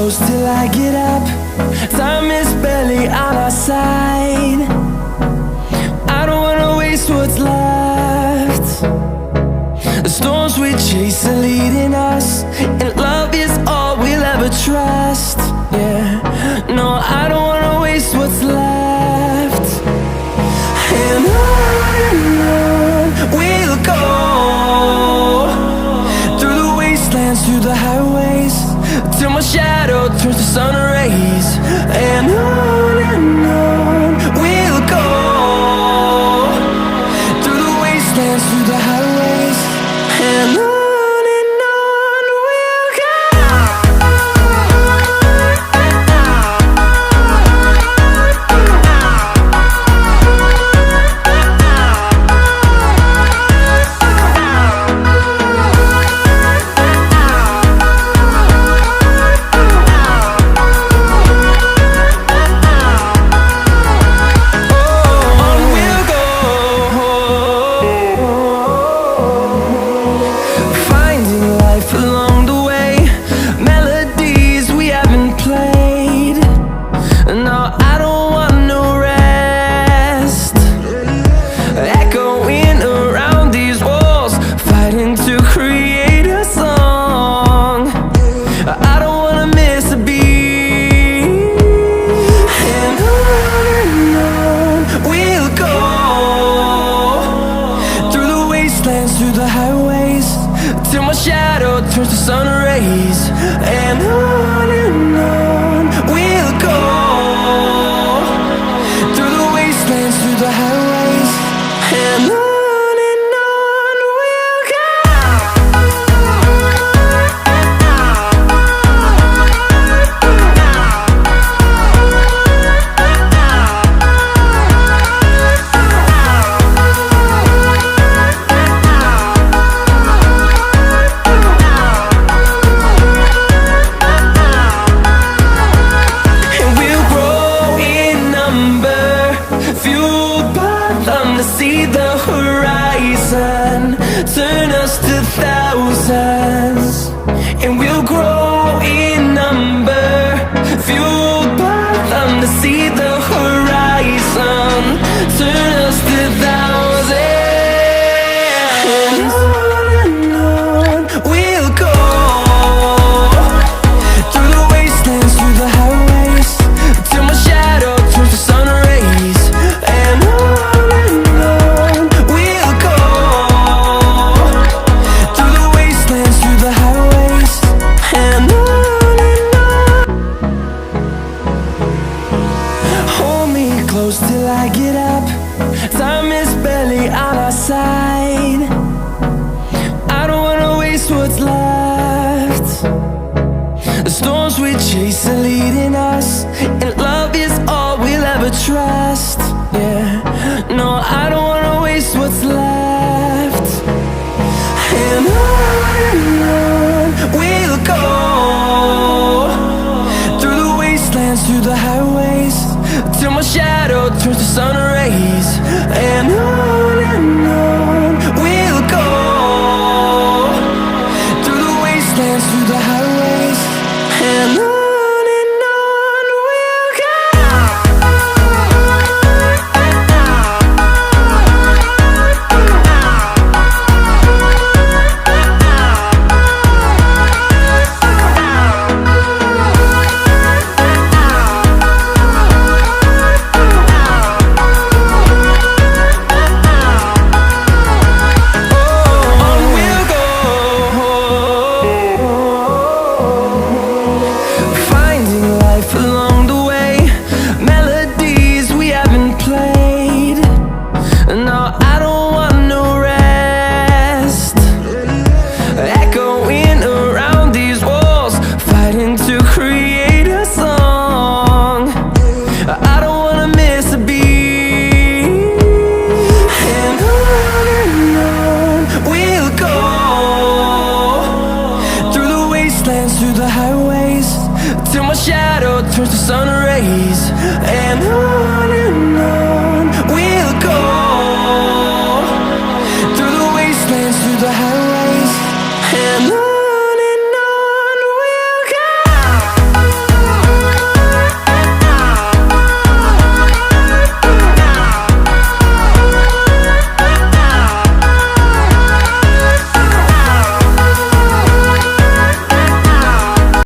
close till I get up. Time is barely on our side. I don't wanna waste what's left. The storms we chase are leading us, and love is all we'll ever trust. Yeah, no, I don't wanna waste what's left. And on we'll go, through the wastelands, through the highways, till my shadow turns to sun rays. And on we'll go, through the wastelands, through the highways, and on. Through the highways, till my shadow turns to sun rays. And on we'll go, through the wastelands, through the highways, and on. See the horizon turn us to thousands, and we'll grow in number, fueled by them. To see the horizon turn us to thousands, and on we'll go, through the wastelands, through the highways, till my shadow turns to sun rays. And close till I get up. Time is barely on our side. I don't wanna waste what's left. The storms we chase are leading us, and love is all we'll ever trust. Yeah, no, I don't wanna waste what's left. And on we'll go, through the wastelands, through the highways, till my shadow turns to sun rays. And on we'll go, through the wastelands, through the highways, and on. Through the highways, till my shadow turns to sun rays. And on